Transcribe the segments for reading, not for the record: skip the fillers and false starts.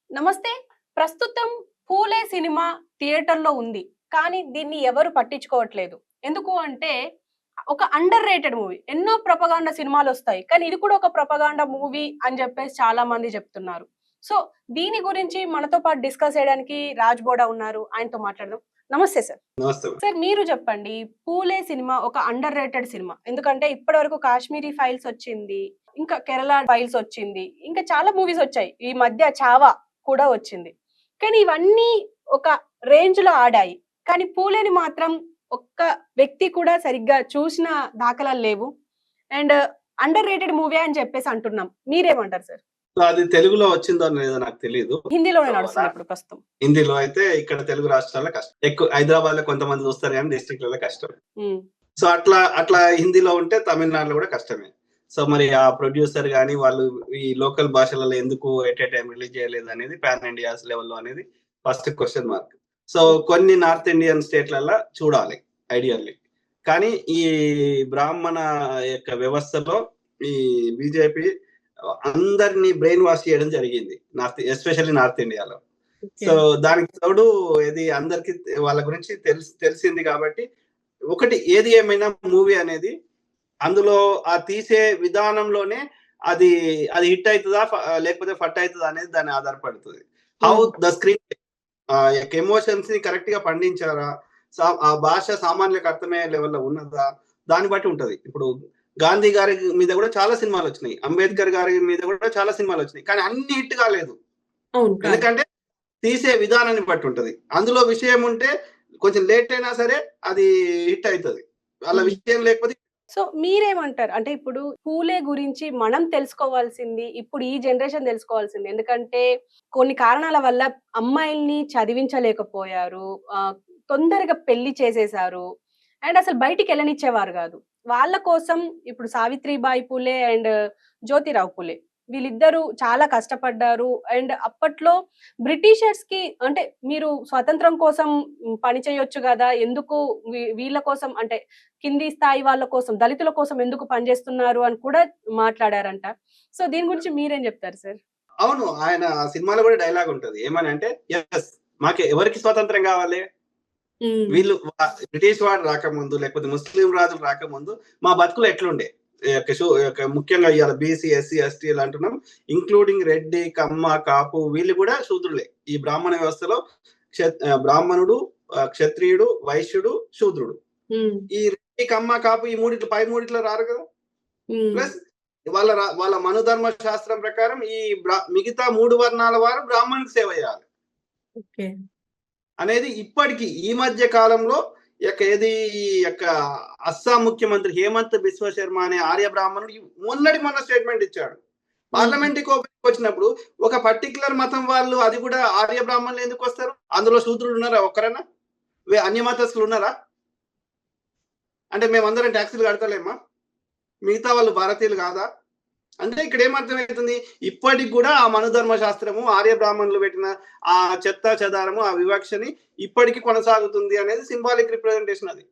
నమస్తే. ప్రస్తుతం 'పూలే' సినిమా థియేటర్‌లో ఉంది. కానీ దీన్ని ఎవరు పట్టించుకోవట్లేదు. ఎందుకు అంటే ఒక అండర్ రేటెడ్ మూవీ. ఎన్నో ప్రొపగాండా సినిమాలొస్తాయి. కానీ ఇది కూడా ఒక ప్రొపగాండా మూవీ అని చెప్పేసి చాలా మంది చెప్తున్నారు. సో, దీని గురించి మనతో పాటు డిస్కస్ చేయడానికి రాజ్ బోడా ఉన్నారు. ఆయనతో మాట్లాడదాం. నమస్తే సార్. నమస్తే. సార్ మీరు చెప్పండి. 'పూలే' సినిమా ఒక అండర్ రేటెడ్ సినిమా. ఎందుకంటే ఇప్పటివరకు 'కాశ్మీరీ ఫైల్స్' వచ్చింది. ఇంకా 'కేరళ ఫైల్స్' వచ్చింది. ఇంకా చాలా మూవీస్ వచ్చాయి. ఈ మధ్య 'చావా' కూడా వచ్చింది. కానీ ఇవన్నీ ఒక రేంజ్‌లో ఆడాయి. కానీ 'పూలే'ని మాత్రం ఒక్క వ్యక్తి కూడా సరిగ్గా చూసిన దాఖలాలు లేవు. అండ్ అండర్ రేటెడ్ మూవీ అని చెప్పేసి అంటున్నాం. మీరేమంటారు సార్? సో, అది తెలుగులో వచ్చిందో లేదో నాకు తెలీదు. హిందీలోనే నడుస్తుంది ఇప్పుడు ప్రస్తుతం. హిందీలో అయితే ఇక్కడ తెలుగు రాష్ట్రాల్లో కష్టం. ఎక్కువ హైదరాబాద్‌లో కొంతమంది చూస్తారు గానీ డిస్ట్రిక్ట్‌లలో కష్టం. హ్మ్. సో, అట్లా హిందీలో ఉంటే తమిళనాడులో కూడా కష్టమే. సో, మరి ఆ ప్రొడ్యూసర్ గాని వాళ్ళు ఈ లోకల్ భాషలలో ఎందుకు ఎట్ ఎ టైమ్ రిలీజ్ చేయలేదనేది పాన్ ఇండియాస్ లెవెల్‌లో అనేది ఫస్ట్ క్వెషన్ మార్క్. సో, కొన్ని నార్త్ ఇండియన్ స్టేట్‌లల్ల చూడాలి ఐడియల్లీ. కానీ ఈ బ్రాహ్మణ యొక్క వ్యవస్థలో ఈ బీజేపీ అందరిని బ్రెయిన్ వాష్ చేయడం జరిగింది. ఎస్పెషల్లీ నార్త్ ఇండియాలో. సో, దానికి తోడు ఇది అందరికి వాళ్ళ గురించి తెలిసింది కాబట్టి ఒకటి ఏది ఏమైనా మూవీ అనేది అందులో ఆ తీసే విధానంలోనే అది హిట్ అయితదా లేకపోతే ఫట్ అయితదా అనేది దాని ఆధారపడుతుంది. హౌ ద స్క్రీన్ యొక్క ఎమోషన్స్ ని కరెక్ట్ గా పండించారా, ఆ భాష సామాన్యులకు అర్థమయ్యే లెవెల్లో ఉన్నదా, దాన్ని బట్టి ఉంటది. ఇప్పుడు గాంధీ గారి మీద కూడా చాలా సినిమాలు వచ్చినాయి, అంబేద్కర్ గారి మీద కూడా చాలా సినిమాలు వచ్చినాయి, కానీ అన్ని హిట్ కాలేదు. ఎందుకంటే తీసే విధానాన్ని బట్టి ఉంటది. అందులో విషయం ఉంటే కొంచెం లేట్ అయినా సరే అది హిట్ అవుతుంది, వాళ్ళ విషయం లేకపోతే. సో మీరేమంటారు? అంటే ఇప్పుడు 'పూలే' గురించి మనం తెలుసుకోవాల్సింది, ఇప్పుడు ఈ జనరేషన్ తెలుసుకోవాల్సింది. ఎందుకంటే కొన్ని కారణాల వల్ల అమ్మాయిల్ని చదివించలేకపోయారు. తొందరగా పెళ్లి చేసేసారు. అండ్ అసలు బయటికెళ్ళనిచ్చేవారు గాదు. వాళ్ళ కోసం ఇప్పుడు 'సావిత్రిబాయి పూలే' అండ్ 'జ్యోతిరావు పూలే' వీళ్ళిద్దరూ చాలా కష్టపడ్డారు. అండ్ అప్పట్లో బ్రిటిషర్స్‌కి అంటే మీరు స్వతంత్రం కోసం పని చేయొచ్చు గదా! ఎందుకు వీళ్ళ కోసం అంటే కింది స్థాయి వాళ్ళ కోసం, దళితుల కోసం ఎందుకు పనిచేస్తున్నారు అని కూడా మాట్లాడారంట. సో, దీని గురించి మీరేం జెప్తారు సార్? అవును. ఆయన సినిమాలో కూడా డైలాగ్ ఉంటది. ఏమని అంటే, యెస్, ఎవరికి స్వాతంత్రం కావాలి? వీళ్ళు బ్రిటిష్ వాడు రాకముందు లేకపోతే ముస్లిం రాజులు రాకముందు మా బతుకులు ఎట్లుండే? ముఖ్యంగా ఇవాళ బీసీ, ఎస్సీ, ఎస్టీ అంటున్నాం. ఇంక్లూడింగ్ రెడ్డి, కమ్మ, కాపు వీళ్ళు కూడా శూద్రులే. ఈ బ్రాహ్మణ వ్యవస్థలో బ్రాహ్మణుడు, క్షత్రియుడు, వైశ్యుడు, శూద్రుడు. ఈ రెడ్డి, కమ్మ, కాపు ఈ పై మూడిట్లో రారు కదా. ప్లస్ వాళ్ళ మనుధర్మ శాస్త్రం ప్రకారం ఈ మిగతా 3 వర్ణాల వారు బ్రాహ్మణునికి సేవ చేయాలి అనేది ఇప్పటికీ ఈ మధ్య కాలంలో అస్సాం ముఖ్యమంత్రి హేమంత్ బిశ్వ శర్మ అనే ఆర్య బ్రాహ్మణుడు మొన్న స్టేట్మెంట్ ఇచ్చాడు. పార్లమెంట్ వచ్చినప్పుడు ఒక పర్టికులర్ మతం వాళ్ళు అది కూడా ఆర్య బ్రాహ్మణులు ఎందుకు వస్తారు? అందులో శూద్రులు ఉన్నారా? ఒక్కరైనా అన్య మతస్థులు ఉన్నారా? అంటే మేమందరం ట్యాక్సీలు కడతలేమా? మిగతా వాళ్ళు భారతీయులు కాదా? అంటే ఇక్కడ ఏమర్థమవుతుంది, ఇప్పటికి కూడా ఆ మనుధర్మ శాస్త్రము, ఆర్య బ్రాహ్మణులు పెట్టిన ఆ చెత్త చెదారము, ఆ వివక్షని ఇప్పటికి కొనసాగుతుంది అనేది సింబాలిక్ రిప్రజెంటేషన్. అది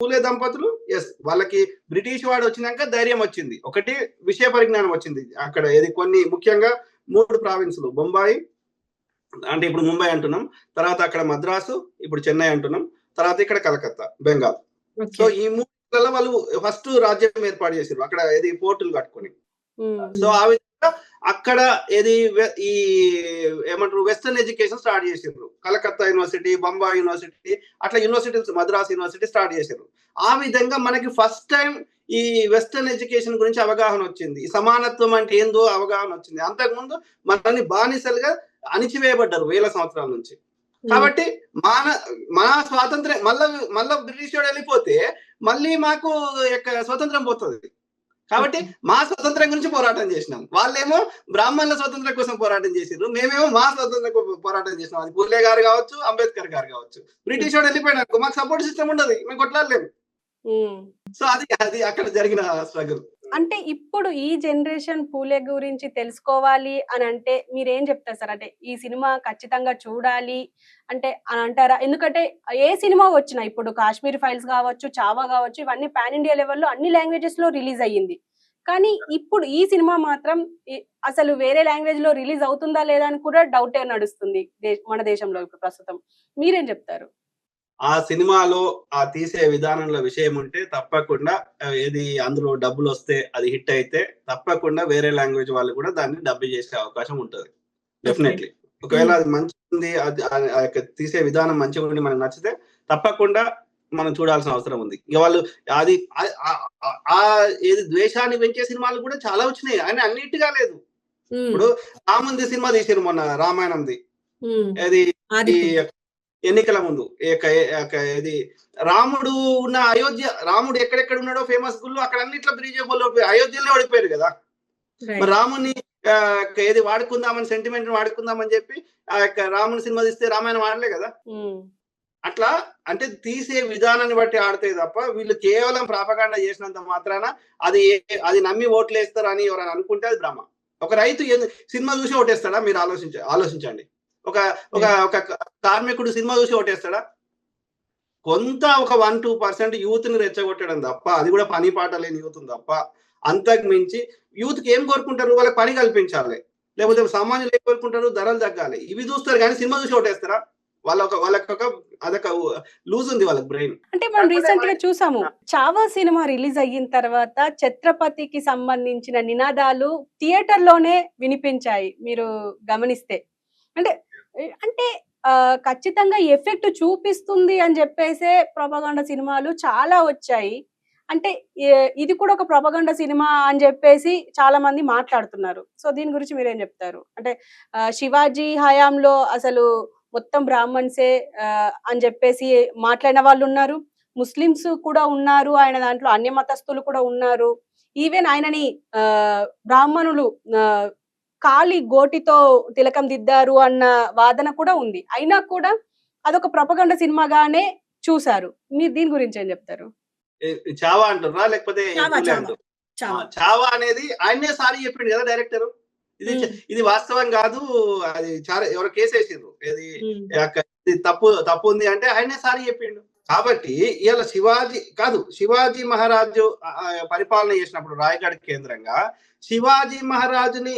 పూలే దంపతులు వాళ్ళకి బ్రిటిష్ వాడు వచ్చినాక ధైర్యం వచ్చింది, ఒకటి విషయ పరిజ్ఞానం వచ్చింది. అక్కడ కొన్ని ముఖ్యంగా 3 ప్రావిన్సులు, బొంబాయి అంటే ఇప్పుడు ముంబై అంటున్నాం, తర్వాత అక్కడ మద్రాసు, ఇప్పుడు చెన్నై అంటున్నాం, తర్వాత ఇక్కడ కలకత్తా, బెంగాల్. సో ఈ 3 వాళ్ళు ఫస్ట్ రాజ్యం ఏర్పాటు చేశారు అక్కడ పోర్టులు కట్టుకొని. సో ఆ విధంగా అక్కడ ఈ ఏమంటారు వెస్టర్న్ ఎడ్యుకేషన్ స్టార్ట్ చేశారు. కలకత్తా యూనివర్సిటీ, బొంబాయి యూనివర్సిటీ, అట్లా యూనివర్సిటీస్, మద్రాస్ యూనివర్సిటీ స్టార్ట్ చేశారు. ఆ విధంగా మనకి ఫస్ట్ టైం ఈ వెస్టర్న్ ఎడ్యుకేషన్ గురించి అవగాహన వచ్చింది, ఈ సమానత్వం అంటే ఏందో అవగాహన వచ్చింది. అంతకుముందు మనల్ని బానిసలుగా అణిచివేయబడ్డారు వేల సంవత్సరాల నుంచి. కాబట్టి మన స్వాతంత్రం మళ్ళా బ్రిటిష్ వాడు వెళ్ళిపోతే మళ్ళీ మాకు స్వతంత్రం పోతుంది. కాబట్టి మా స్వతంత్రం గురించి పోరాటం చేసినాం. వాళ్ళేమో బ్రాహ్మణుల స్వతంత్రం కోసం పోరాటం చేసినారు, మేమేమో మా స్వతంత్రం పోరాటం చేసినాం. అది పూలే గారు కావచ్చు, అంబేద్కర్ గారు కావచ్చు. బ్రిటిష్ వాడు వెళ్ళిపోయినారు, మాకు సపోర్ట్ సిస్టమ్ ఉండదు, మేము కొట్లాడలేము. సో అది అక్కడ జరిగిన స్ట్రగుల్. అంటే ఇప్పుడు ఈ జనరేషన్ పూలే గురించి తెలుసుకోవాలి అని అంటే మీరేం చెప్తారు సార్? అంటే ఈ సినిమా ఖచ్చితంగా చూడాలి అంటే అని అంటారా? ఎందుకంటే ఏ సినిమా వచ్చినా ఇప్పుడు 'కాశ్మీర్ ఫైల్స్' కావచ్చు, 'చావా' కావచ్చు, ఇవన్నీ పాన్ ఇండియా లెవెల్లో అన్ని లాంగ్వేజెస్ లో రిలీజ్ అయ్యింది. కానీ ఇప్పుడు ఈ సినిమా మాత్రం అసలు వేరే లాంగ్వేజ్ లో రిలీజ్ అవుతుందా లేదా అని కూడా డౌటే నడుస్తుంది మన దేశంలో ఇప్పుడు ప్రస్తుతం. మీరేం చెప్తారు? ఆ సినిమాలో ఆ తీసే విధానంలో విషయం ఉంటే తప్పకుండా ఏది అందులో డబ్బులు వస్తే అది హిట్ అయితే తప్పకుండా వేరే లాంగ్వేజ్ వాళ్ళు కూడా దాన్ని డబ్బు చేసే అవకాశం ఉంటుంది డెఫినెట్లీ. ఒకవేళ అది మంచిగా ఉంది, అది ఆ యొక్క తీసే విధానం మంచిగా ఉండి మనకు నచ్చితే తప్పకుండా మనం చూడాల్సిన అవసరం ఉంది. ఇక వాళ్ళు అది ఆ ఏది ద్వేషాన్ని పెంచే సినిమాలు కూడా చాలా వచ్చినాయి, ఆయన అన్నిటిగా లేదు. ఇప్పుడు రాముంది సినిమా తీసారు మొన్న, రామాయణంది, అది ఎన్నికల ముందు. ఇది రాముడు ఉన్న అయోధ్య, రాముడు ఎక్కడెక్కడ ఉన్నాడో ఫేమస్ గుళ్ళు అక్కడ అన్నిట్లో బ్రీజేబుల్ అయోధ్యలో ఓడిపోయారు కదా. మరి రాముని ఏది వాడుకుందామని, సెంటిమెంట్ వాడుకుందామని చెప్పి ఆ యొక్క రాముని సినిమా తీస్తే రామాయణం ఆడలే కదా. అట్లా అంటే తీసే విధానాన్ని బట్టి ఆడితే తప్ప వీళ్ళు కేవలం ప్రాపగాండా చేసినంత మాత్రాన అది నమ్మి ఓట్లు వేస్తారు అని ఎవరైనా అనుకుంటే అది భ్రమ. ఒక రైతు సినిమా చూసి ఓటేస్తాడా? మీరు ఆలోచించండి. ఒక ఒక కార్మికుడు సినిమా చూసి ఓటేస్తాడా? కొంత ఒక 1-2% యూత్ ని రెచ్చగొట్టడం తప్ప, అది కూడా పని పాట లేని యూత్ తప్ప, అంతకు మించి యూత్ కి ఏం కోరుకుంటారు? వాళ్ళకి పని కల్పించాలి, లేకపోతే సామాన్యులు ఏం కోరుకుంటారు? ధరలు తగ్గాలి, ఇవి చూస్తారు. కానీ సినిమా చూసి ఓటేస్తారా? వాళ్ళకి అదొక లూజ్ ఉంది వాళ్ళకి బ్రెయిన్. అంటే మనం రీసెంట్ గా చూసాము, చావా సినిమా రిలీజ్ అయిన తర్వాత ఛత్రపతికి సంబంధించిన నినాదాలు థియేటర్ లోనే వినిపించాయి, మీరు గమనిస్తే. అంటే అంటే ఖచ్చితంగా ఎఫెక్ట్ చూపిస్తుంది అని చెప్పేసే ప్రొపగండా సినిమాలు చాలా వచ్చాయి. అంటే ఇది కూడా ఒక ప్రొపగండా సినిమా అని చెప్పేసి చాలా మంది మాట్లాడుతున్నారు. సో దీని గురించి మీరేం చెప్తారు? అంటే శివాజీ హయాంలో అసలు మొత్తం బ్రాహ్మణ్సే అని చెప్పేసి మాట్లాడిన వాళ్ళు ఉన్నారు, ముస్లిమ్స్ కూడా ఉన్నారు, ఆయన దాంట్లో అన్య మతస్థులు కూడా ఉన్నారు. ఈవెన్ ఆయనని బ్రాహ్మణులు కాలి గోటితో తిలకం దిద్దారు అన్న వాదన కూడా ఉంది. అయినా కూడా అదొక ప్రొపగండా సినిమాగానే చూసారు. మీరు దీని గురించి ఏం చెప్తారు? చావా అంటారా లేకపోతే చావా అనేది ఆయనే సారీ చెప్పిండు కదా డైరెక్టర్. ఇది వాస్తవం కాదు, అది చాలా ఎవరో కేసు వేసిండ్రు, ఇది తప్పు ఉంది అంటే ఆయనే సారీ చెప్పిండు. కాబట్టి ఇవాళ శివాజీ మహారాజు పరిపాలన చేసినప్పుడు రాయగఢ్ కేంద్రంగా శివాజీ మహారాజుని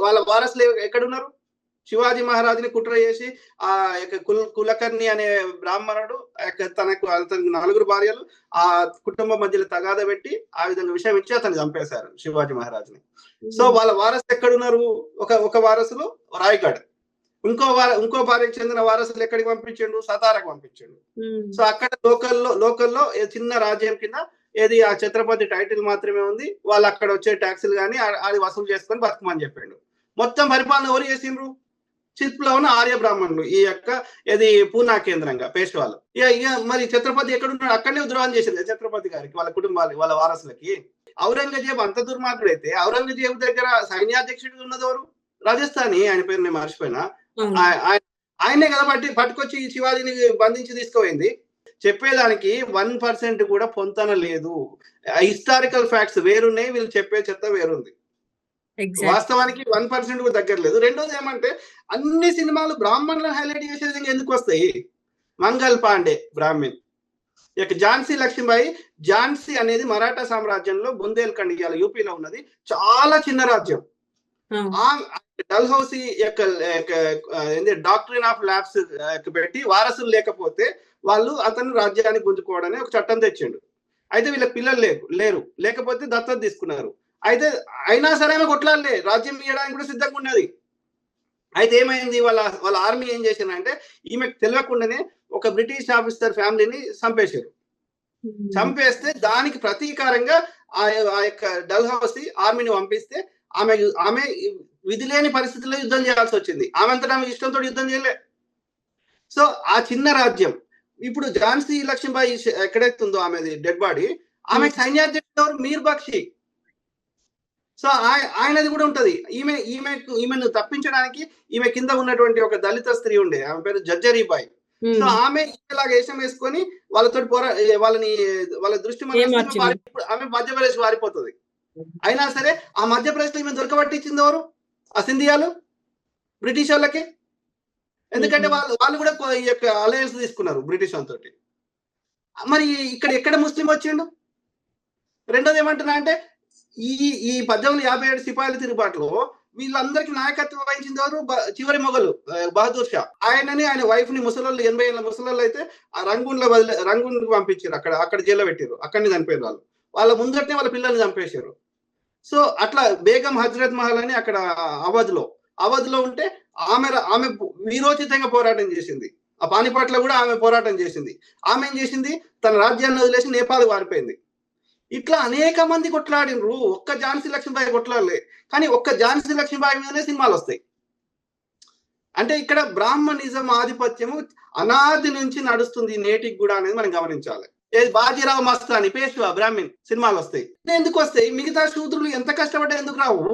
వాళ్ళ వారసులు ఎక్కడున్నారు? శివాజీ మహారాజుని కుట్ర చేసి ఆ కులకర్ణి అనే బ్రాహ్మణుడు తనకు 4 భార్యలు, ఆ కుటుంబం మధ్యలో తగాద పెట్టి ఆ విధంగా విషయం ఇచ్చి అతన్ని చంపేశారు శివాజీ మహారాజుని. సో వాళ్ళ వారసులు ఎక్కడున్నారు? ఒక వారసులు రాయగఢ్, ఇంకో భార్యకు చెందిన వారసులు ఎక్కడికి పంపించండు? సతారాకు పంపించండు. సో అక్కడ లోకల్లో చిన్న రాజ్యం కింద ఏది ఆ ఛత్రపతి టైటిల్ మాత్రమే ఉంది, వాళ్ళు అక్కడ వచ్చే ట్యాక్సులు కానీ అది వసూలు చేసుకొని బతుకమని చెప్పాడు. మొత్తం పరిపాలన ఎవరు చేసిండ్రు? చిత్లో ఉన్న ఆర్య బ్రాహ్మణులు, ఈ యొక్క ఏది పూనా కేంద్రంగా పేష్వాలు. ఇక మరి ఛత్రపతి ఎక్కడున్నాడు? అక్కడనే ద్రోహం చేసింది ఛత్రపతి గారికి, వాళ్ళ కుటుంబాలకి, వాళ్ళ వారసులకి. ఔరంగజేబు అంత దుర్మార్గుడైతే ఔరంగజేబు దగ్గర సైన్యాధ్యక్షుడు ఉన్నదెవరు? రాజస్థానీ, ఆయన పేరు నేను మర్చిపోయినా. ఆయనే కదా పట్టుకొచ్చి శివాజీని బంధించి తీసుకుపోయింది. చెప్పేదానికి 1% కూడా పొంతన లేదు. హిస్టారికల్ ఫ్యాక్ట్స్ వేరున్నాయి, వీళ్ళు చెప్పే చెత్త వేరుంది. వాస్తవానికి 1% కూడా దగ్గర లేదు. రెండోది ఏమంటే అన్ని సినిమాలు బ్రాహ్మణులను హైలైట్ చేసే విధంగా ఎందుకు వస్తాయి? మంగల్ పాండే బ్రాహ్మణ్, ఇక ఝాన్సీ లక్ష్మీబాయి. ఝాన్సీ అనేది మరాఠా సామ్రాజ్యంలో బుందేల్ఖండ్ ఇవాళ యూపీలో ఉన్నది, చాలా చిన్న రాజ్యం. డల్హౌసీ యొక్క డాక్ట్రిన్ ఆఫ్ ల్యాబ్స్ పెట్టి వారసులు లేకపోతే వాళ్ళు అతను రాజ్యాన్ని గుంజుకోవడానికి ఒక చట్టం తెచ్చిండు. అయితే వీళ్ళకి పిల్లలు లేకపోతే దత్తత తీసుకున్నారు. అయితే అయినా సరే ఆమె కొట్లాడలే, రాజ్యం ఇవ్వడానికి కూడా సిద్ధంగా ఉన్నది. అయితే ఏమైంది? వాళ్ళ ఆర్మీ ఏం చేసిందంటే ఈమెకు తెలియకుండానే ఒక బ్రిటిష్ ఆఫీసర్ ఫ్యామిలీని చంపేశారు. చంపేస్తే దానికి ప్రతీకారంగా ఆ యొక్క డల్హౌసీ ఆర్మీని పంపిస్తే ఆమె విధి లేని పరిస్థితుల్లో యుద్ధం చేయాల్సి వచ్చింది. ఆమె అంతటా ఆమె ఇష్టంతో యుద్ధం చేయలే. సో ఆ చిన్న రాజ్యం ఇప్పుడు ఝాన్సీ లక్ష్మీబాయి ఎక్కడైతుందో ఆమెది డెడ్ బాడీ, ఆమె సైన్యాధ్యక్షుడు ఎవరు? మీర్ బక్షి. సో ఆయనది కూడా ఉంటది. ఈమెను తప్పించడానికి ఈమె కింద ఉన్నటువంటి ఒక దళిత స్త్రీ ఉండే, ఆమె పేరు జజ్జరీబాయి. సో ఆమె ఇలాగ వేషం వేసుకొని వాళ్ళతో వాళ్ళ దృష్టి ఆమె మధ్యప్రదేశ్ వారిపోతుంది. అయినా సరే ఆ మధ్యప్రదేశ్ లో ఈమె దొరకబట్టించింది ఎవరు? ఆ సింధియాలు, బ్రిటిష్ వాళ్ళకి. ఎందుకంటే వాళ్ళు కూడా ఈ యొక్క అలయన్స్ తీసుకున్నారు బ్రిటిష్ వాళ్ళతోటి. మరి ఎక్కడ ముస్లిం వచ్చిండు? రెండోది ఏమంటున్నా అంటే ఈ ఈ 1857 సిపాయిల తిరుగుబాటులో వీళ్ళందరికీ నాయకత్వం వహించిన వారు చివరి మొగలు బహదూర్ షా. ఆయన వైఫ్ ని ముసలోళ్ళు 80 ఏళ్ళ ముసలోళ్ళు అయితే ఆ రంగూన్ పంపించారు. అక్కడ జైల్లో పెట్టారు. అక్కడిని చనిపోయారు వాళ్ళు. వాళ్ళ ముందటనే వాళ్ళ పిల్లల్ని చంపేశారు. సో అట్లా బేగం హజరత్ మహల్ అని అక్కడ అవధ్ లో ఉంటే ఆమె వీరోచితంగా పోరాటం చేసింది. ఆ పానిపట్లో కూడా ఆమె పోరాటం చేసింది. ఆమె ఏం చేసింది, తన రాజ్యాన్ని వదిలేసి నేపాల్ పారిపోయింది. ఇట్లా అనేక మంది కొట్లాడినరు. ఒక్క ఝాన్సీ లక్ష్మీబాయి కొట్లాడలే, కానీ ఒక్క ఝాన్సీ లక్ష్మీబాయి మీదనే సినిమాలు వస్తాయి. అంటే ఇక్కడ బ్రాహ్మణిజం ఆధిపత్యము అనాది నుంచి నడుస్తుంది నేటికి కూడా అనేది మనం గమనించాలి. బాజీరావు మస్తాని, పేష్వా, బ్రాహ్మణ్ సినిమాలు వస్తాయి. ఎందుకు వస్తాయి? మిగతా శూద్రులు ఎంత కష్టపడ్డా ఎందుకు రావు?